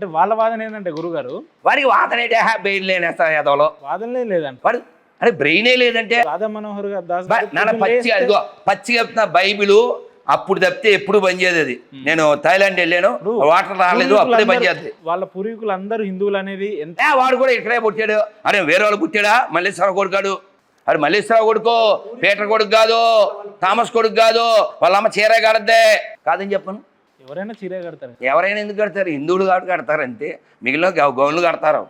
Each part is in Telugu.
అంటే వాళ్ళ వాదన ఏంటంటే గురుగారు, వాడికి వాదనేటే బ్రెయిన్ లేనేస్తా యాదవలో వాదనలే లేదంట. వాడు అరే బ్రెయినే లేదంటే రాధా మనోహర్ దాస్ నాన్న పచ్చిగా అదిగో పచ్చిగా చెప్తున్నా బైబిలు అప్పుడు తప్పితే ఎప్పుడు పనిచేయదు అది. నేను థాయిలాండ్ వెళ్ళాను, వాటర్ రాలేదు, అప్పుడే పనిచేస్తుంది. వాళ్ళ పూర్వీకులు అందరూ హిందువులు అనేది ఎంత వాడు కూడా ఇక్కడే పుట్టాడు. అరే వేరే వాళ్ళు పుట్టాడా? మల్లేశ్వర కొడుకాడు. అరే మల్లేశ్వర కొడుకో పీటర్ కొడుకు కాదు, థామస్ కొడుకు కాదు, వాళ్ళ అమ్మ చీరే కడద్దే కాదని చెప్పను. ఎవరైనా చీరే కడతారు. ఎవరైనా ఎందుకు కడతారు? హిందువులు కాబట్టి కడతారు అంతే. మిగిలిన గౌన్లు కడతారు,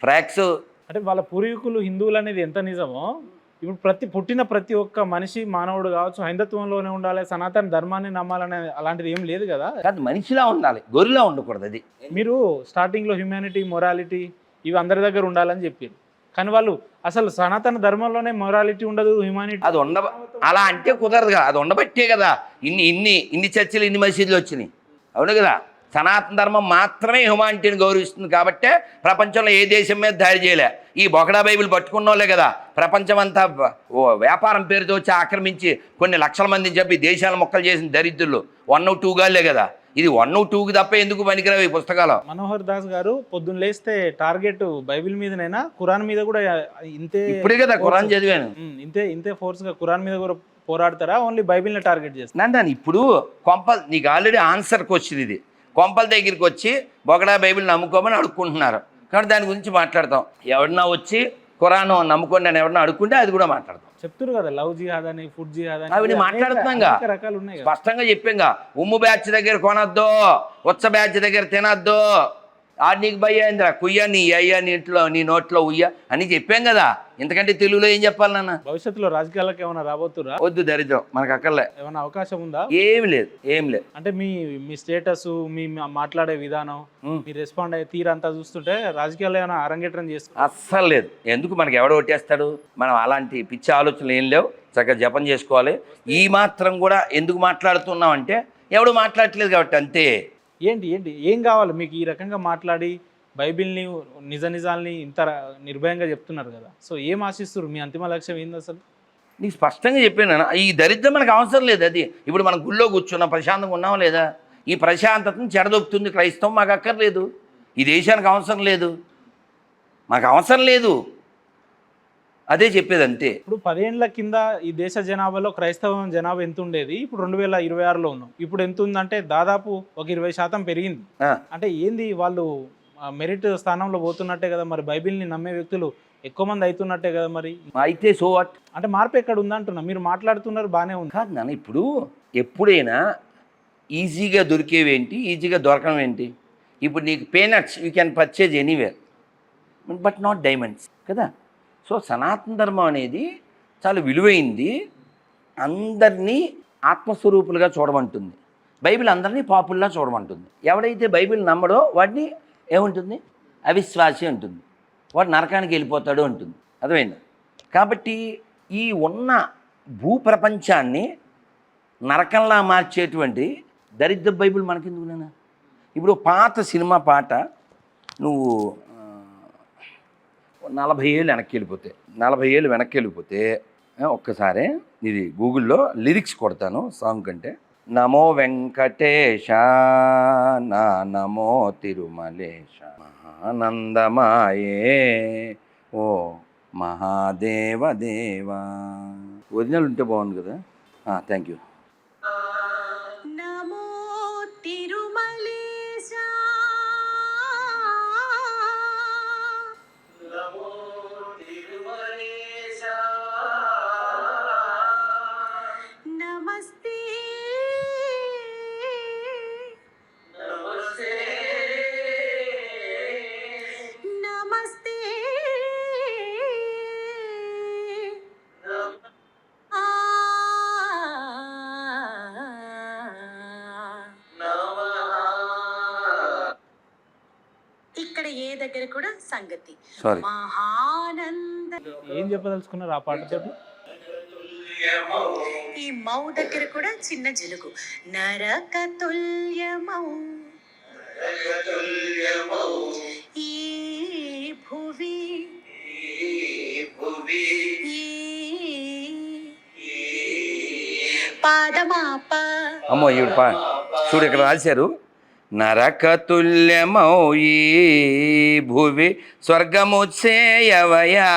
ఫ్రాక్స్. అంటే వాళ్ళ పూర్వీకులు హిందువులు అనేది ఎంత నిజమో, ఇప్పుడు పుట్టిన ప్రతి ఒక్క మనిషి మానవుడు కావచ్చు హైందత్వంలోనే ఉండాలి, సనాతన ధర్మాన్ని నమ్మాలనే అలాంటిది ఏం లేదు కదా. కాదు, మనిషిలా ఉండాలి, గొర్రెలా ఉండకూడదు. అది మీరు స్టార్టింగ్లో హ్యుమానిటీ మొరాలిటీ ఇవి అందరి దగ్గర ఉండాలని చెప్పారు, కానీ వాళ్ళు అసలు సనాతన ధర్మంలోనే మొరాలిటీ ఉండదు, హ్యుమానిటీ అది అలా అంటే కుదరదుగా. అది ఉండబట్టే కదా ఇన్ని చర్చలు, ఇన్ని మసీదులు వచ్చినాయి. అవును కదా. సనాతన ధర్మం మాత్రమే హ్యుమానిటీని గౌరవిస్తుంది కాబట్టే ప్రపంచంలో ఏ దేశం మీద దాడి చేయలే. ఈ బొకడా బైబిల్ పట్టుకున్న వాళ్ళే కదా ప్రపంచం అంతా వ్యాపారం పేరుతో వచ్చి ఆక్రమించి కొన్ని లక్షల మందిని చెప్పి దేశాల మొక్కలు చేసిన దరిద్రులు 1, 2 గాలే కదా. ఇది 1, 2కి తప్ప ఎందుకు పనికిరావు ఈ పుస్తకాలు. మనోహర్ దాస్ గారు పొద్దున్న లేస్తే టార్గెట్ బైబిల్ మీదనైనా ఖురాన్ మీద కూడా ఇంతే. ఇప్పుడే కదా ఖురాన్ చదివాను. ఇంతే ఫోర్స్ గా ఖురాన్ మీద కూడా పోరాడతారా? ఓన్లీ బైబిల్ ని టార్గెట్ చేస్తాను. ఇప్పుడు నీకు ఆల్రెడీ ఆన్సర్కి వచ్చింది. ఇది కొంపల దగ్గరికి వచ్చి బొకడా బైబిల్ నమ్ముకోమని అడుక్కుంటున్నారు కాబట్టి దాని గురించి మాట్లాడతాం. ఎవరన్నా వచ్చి ఖురాన్ నమ్ముకోండి అని ఎవరన్నా అడుక్కుంటే అది కూడా మాట్లాడతాం. చెప్తారు కదా లవ్ జిహాద్ అని, ఫుడ్ జిహాద్ అని, అవి మాట్లాడుతున్నాగా, రకాలు ఉన్నాయి. స్పష్టంగా చెప్పాంగా. ఉమ్ము బ్యాచ్ దగ్గర కొనొద్దు, ఉత్స బ్యాచ్ దగ్గర తినొద్దు, ఆడు నీకు భయ్య అయిందిరా కుయ్య, నీ అయ్యా నీ ఇంట్లో నీ నోట్లో ఉయ్య అని చెప్పాం కదా. ఇంతకంటే తెలుగులో ఏం చెప్పాలి నాన్న? భవిష్యత్తులో రాజకీయాలకు ఏమైనా రాబోతురా? వద్దు, దరిద్రం మనకు అక్కర్లే. ఏమైనా అవకాశం ఉందా? ఏం లేదు. అంటే మీ స్టేటస్, మీ మాట్లాడే విధానం, మీ రెస్పాండ్ అయ్యే తీరంతా చూస్తుంటే రాజకీయాల్లో ఏమైనా అరంగేట్రం చేస్తూ అస్సలు లేదు. ఎందుకు? మనకి ఎవడో కొట్టేస్తాడు? మనం అలాంటి పిచ్చి ఆలోచనలు ఏం లేవు. చక్కగా జపం చేసుకోవాలి. ఈ మాత్రం కూడా ఎందుకు మాట్లాడుతున్నాం అంటే ఎవడు మాట్లాడట్లేదు కాబట్టి అంతే. ఏంటి ఏం కావాలి మీకు? ఈ రకంగా మాట్లాడి బైబిల్ని నిజాల్ని ఇంత నిర్భయంగా చెప్తున్నారు కదా, సో ఏం ఆశిస్తారు? మీ అంతిమ లక్ష్యం ఏంది అసలు? నీకు స్పష్టంగా చెప్పాను. ఈ దరిద్రం మనకు అవసరం లేదు. అది ఇప్పుడు మనం గుళ్ళో కూర్చున్నాం, ప్రశాంతంగా ఉన్నాం లేదా? ఈ ప్రశాంతతను చెడదొప్పుతుంది క్రైస్తవం. మాకు అక్కర్లేదు. ఈ దేశానికి అవసరం లేదు, మాకు అవసరం లేదు. అదే చెప్పేది అంతే. ఇప్పుడు 10 ఏళ్ల కింద ఈ దేశ జనాభాలో క్రైస్తవం జనాభా ఎంత ఉండేది? ఇప్పుడు 2026లో ఉన్నాం. ఇప్పుడు ఎంత ఉందంటే దాదాపు ఒక 20% పెరిగింది. అంటే ఏంది, వాళ్ళు మెరిట్ స్థానంలో పోతున్నట్టే కదా. మరి బైబిల్ని నమ్మే వ్యక్తులు ఎక్కువ మంది అవుతున్నట్టే కదా. మరి అయితే సో వాట్? అంటే మార్పు ఎక్కడ ఉందంటున్నా. మీరు మాట్లాడుతున్నారు బాగానే ఉంది. కాదు నాన్న, ఇప్పుడు ఎప్పుడైనా ఈజీగా దొరికేవేంటి, ఈజీగా దొరకడం ఏంటి? ఇప్పుడు నీకు peanuts you can purchase anywhere, but not diamonds కదా. సో సనాతన ధర్మం అనేది చాలా విలువైంది. అందరినీ ఆత్మస్వరూపులుగా చూడమంటుంది. బైబిల్ అందరినీ పాపుల్లా చూడమంటుంది. ఎవడైతే బైబిల్ నమ్మడో వాడిని ఏముంటుంది? అవిశ్వాసి ఉంటుంది. వాడు నరకానికి వెళ్ళిపోతాడు ఉంటుంది. అర్థమైందా? కాబట్టి ఈ ఉన్న భూప్రపంచాన్ని నరకంలా మార్చేటువంటి దరిద్ర బైబిల్ మనకెందుకు నాన్న? ఇప్పుడు పాత సినిమా పాట నువ్వు 40 ఏళ్ళు వెనక్కి వెళ్ళిపోతే ఒక్కసారి ఇది గూగుల్లో లిరిక్స్ కొడతాను సాంగ్ కంటే. నమో వెంకటేశ నా నమో తిరుమలేశ మహానందమాయే ఓ మహాదేవ దేవా. ఒరిజినల్ ఉంటే బాగుంది కదా. Thank you. ఇక్కడ ఏ దగ్గర కూడా సంగతి సారీ మహానంద. ఏం చెప్పదలుచుకున్నారు ఆ పాటతోటి? ఈ మౌ దగ్గర కూడా చిన్న జిలుగు. నరక తుల్యమౌ ఈ భువి పాదమాప. అమ్మో ఈవిడ చూడు ఇక్కడ రాశారు. నరకతుల్యమౌ ఈ భువి స్వర్గము చేయవయా,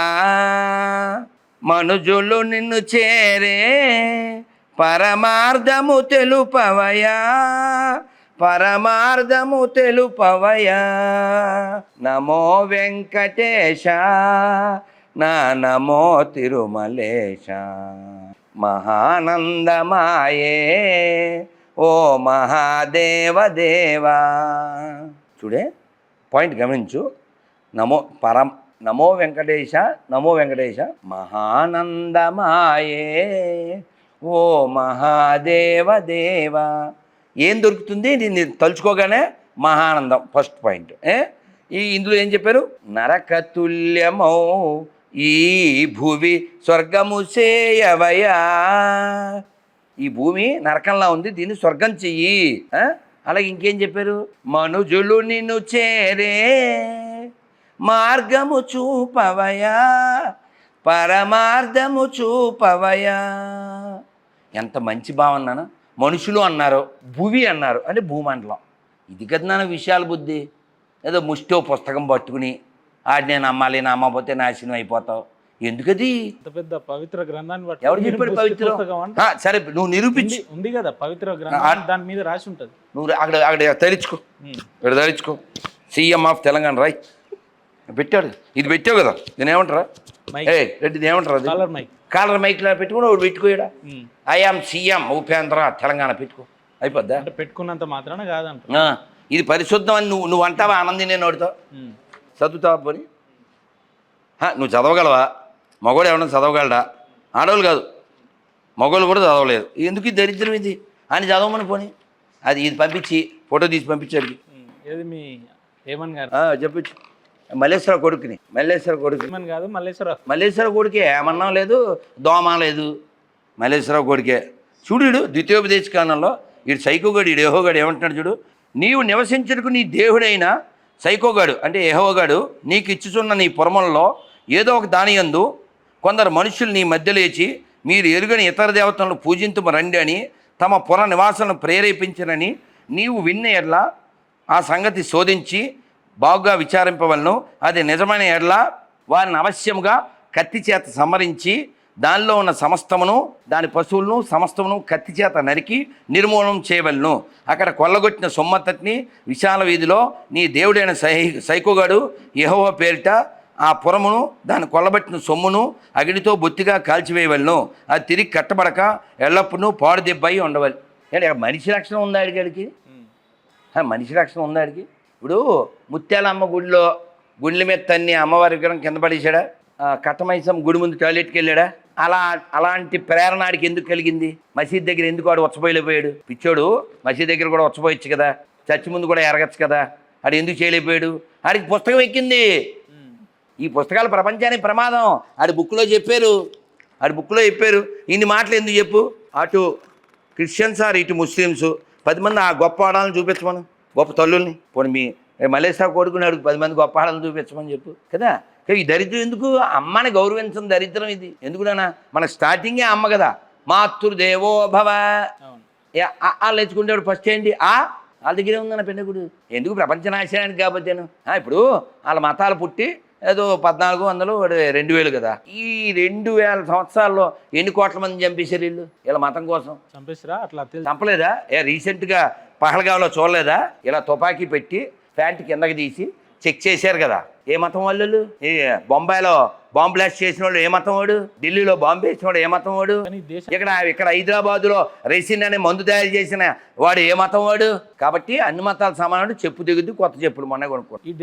మనుజులు నిన్ను చేరే పరమార్థము తెలుపవయా, పరమార్థము తెలుపవయా. నమో వెంకటేశ, నా నమో తిరుమలేశ, మహానందమాయే ఓ మహాదేవదేవా. చూడే పాయింట్ గమనించు. నమో వెంకటేశ, నమో వెంకటేశ, మహానందమాయే ఓ మహాదేవదేవా. ఏం దొరుకుతుంది నేను తలుచుకోగానే? మహానందం ఫస్ట్ పాయింట్. ఇందులో ఏం చెప్పారు? నరకతుల్యమౌ ఈ భూమి స్వర్గము చేయవయా. ఈ భూమి నరకంలా ఉంది, దీన్ని స్వర్గం చెయ్యి. అలాగే ఇంకేం చెప్పారు? మనుజులు నిన్ను చేరే మార్గము చూపవయా, పరమార్థము చూపవయా. ఎంత మంచి భావన. మనుషులు అన్నారు, భూమి అన్నారు, అంటే భూమండలం. ఇది కదా నాన్న విశాల బుద్ధి. ఏదో ముష్టో పుస్తకం పట్టుకుని ఆడి నేను అమ్మాలి, నా అమ్మపోతే నాశనం అయిపోతావు. ఎందుకది? పెద్ద పవిత్ర గ్రంథాన్ని బట్టి ఎవరు చెప్పాడు పవిత్రం? సరే నువ్వు నిరూపించి. ఉంది కదా పవిత్ర గ్రంథం, దాని మీద రాసి ఉంటుంది. నువ్వు అక్కడ అక్కడ తరించుకో, ఇక్కడ తరించుకో. సీఎం ఆఫ్ తెలంగాణ రాయ్ పెట్టాడు. ఇది పెట్టావు కదా, దీని ఏమంటారా? రెడ్డి ఇది ఏమంటారు? Caller mic. కాలర్ మైక్లో పెట్టుకుని ఒకటి పెట్టుకోడా. ఐఆమ్ సీఎం ఉపేంద్ర తెలంగాణ పెట్టుకో, అయిపోద్దా? అంటే పెట్టుకున్నంత మాత్రాన కాదంట. ఇది పరిశుద్ధం అని నువ్వు అంటావా? ఆనంది నేను అడుగుతావు. చదువుతావా పోని? నువ్వు చదవగలవా? మగవాడు ఏమన్నా చదవగలడా? ఆడవాళ్ళు కాదు, మగవాళ్ళు కూడా చదవలేదు. ఎందుకు ఈ దరిద్రం ఇది అని చదవమని పోని. అది ఇది పంపించి ఫోటో తీసి పంపించాడు. ఏది మీ ఏమన్ గారు చెప్పించు. మల్లేశ్వర కొడుకుని, మల్లేశ్వర కొడుకు కాదు, మల్లేశ్వర కొడుకే. ఏమన్నా లేదు, దోమ లేదు, మల్లేశ్వర కొడుకే. చూడు ద్వితీయోపదేశ కాలంలో వీడు సైకోగాడు, వీడు యెహోవాగాడు ఏమంటున్నాడు చూడు. నీవు నివసించడానికి నీ దేవుడైన సైకోగాడు అంటే యెహోవాగాడు నీకు ఇచ్చుచున్న నీ పురములలో ఏదో ఒక దానియందు కొందరు మనుషులు నీ మధ్య లేచి మీరు ఎరుగని ఇతర దేవతలను పూజింతుము రండి అని తమ పుర నివాసాలను ప్రేరేపించనని నీవు విన్న ఎడ్ల ఆ సంగతి శోధించి బాగుగా విచారింపవలను. అది నిజమైన ఎడ్ల వారిని అవశ్యముగా కత్తి చేత సంహరించి దానిలో ఉన్న సమస్తమును, దాని పశువులను సమస్తమును కత్తి చేత నరికి నిర్మూలనం చేయవలను. అక్కడ కొల్లగొట్టిన సొమ్మతని విశాల వీధిలో నీ దేవుడైన సైకోగాడు యెహోవా పేరిట ఆ పురమును దాన్ని కొల్లబట్టిన సొమ్మును అగ్నితో బొత్తిగా కాల్చివేయవలను. అది తిరిగి కట్టబడక ఎల్లప్పుడూ పాడు దెబ్బయి ఉండవాలి. అంటే మనిషి రక్షణ ఉందా అడిగాడికి? మనిషి రక్షణ ఉందా అడిగి? ఇప్పుడు ముత్యాలమ్మ గుడిలో గుండెల మీద తన్ని అమ్మవారి విగ్రహం కింద పడేసాడా? కట్టమైసం గుడి ముందు టాయిలెట్కి వెళ్ళాడా? అలాంటి ప్రేరణ ఆడికి ఎందుకు కలిగింది? మసీద్ దగ్గర ఎందుకు వాడు వచ్చపోయలేకపోయాడు? పిచ్చోడు మసీద్ దగ్గర కూడా వచ్చపోయచ్చు కదా, చర్చి ముందు కూడా ఎరగచ్చు కదా. ఆడు ఎందుకు చేయలేకపోయాడు? ఆడికి పుస్తకం ఎక్కింది. ఈ పుస్తకాలు ప్రపంచానికి ప్రమాదం. ఆడి బుక్లో చెప్పారు, ఇన్ని మాటలు ఎందుకు చెప్పు? అటు క్రిస్టియన్స్ ఆర్ ఇటు ముస్లిమ్స్ 10 మంది ఆ గొప్ప ఆడాలని చూపించమను, గొప్ప తల్లుల్ని. పోనీ మీ మలేషియా కొడుకున్నాడు 10 మంది గొప్ప ఆడాలని చూపించమని చెప్పు కదా. ఈ దరిద్రం ఎందుకు? అమ్మని గౌరవించడం దరిద్రం ఇది. ఎందుకునా? మన స్టార్టింగే అమ్మ కదా. మాతృదేవో భవ. వాళ్ళు తెచ్చుకుంటే ఫస్ట్ ఏంటి? వాళ్ళ దగ్గరే ఉందన్న పెద్దగుడు. ఎందుకు? ప్రపంచ నాశనానికి కాబట్టేను. ఇప్పుడు వాళ్ళ మతాలు పుట్టి ఏదో 1400 2000 కదా. ఈ 2000 సంవత్సరాల్లో ఎన్ని కోట్ల మంది చంపేశారు వీళ్ళు వీళ్ళ మతం కోసం? చంపేసారా? అట్లా చంపలేదా? రీసెంట్గా పహల్గావ్లో చూడలేదా? ఇలా తుపాకీ పెట్టి ప్యాంట్ కిందకి తీసి చెక్ చేశారు కదా. ఏ మతం వాళ్ళు? బొంబాయిలో బాంబ్ బ్లాస్ట్ చేసిన వాడు ఏ మతం వాడు? ఢిల్లీలో బాంబు వేసిన వాడు ఏ మతం వాడు? ఇక్కడ హైదరాబాదులో రెసిన్ అనే మందు తయారు చేసిన వాడు ఏ మతం వాడు? కాబట్టి అన్ని మతాలు సమానం. చెప్పు దిగుద్ది, కొత్త చెప్పులు మొన్న కొనుక్కో.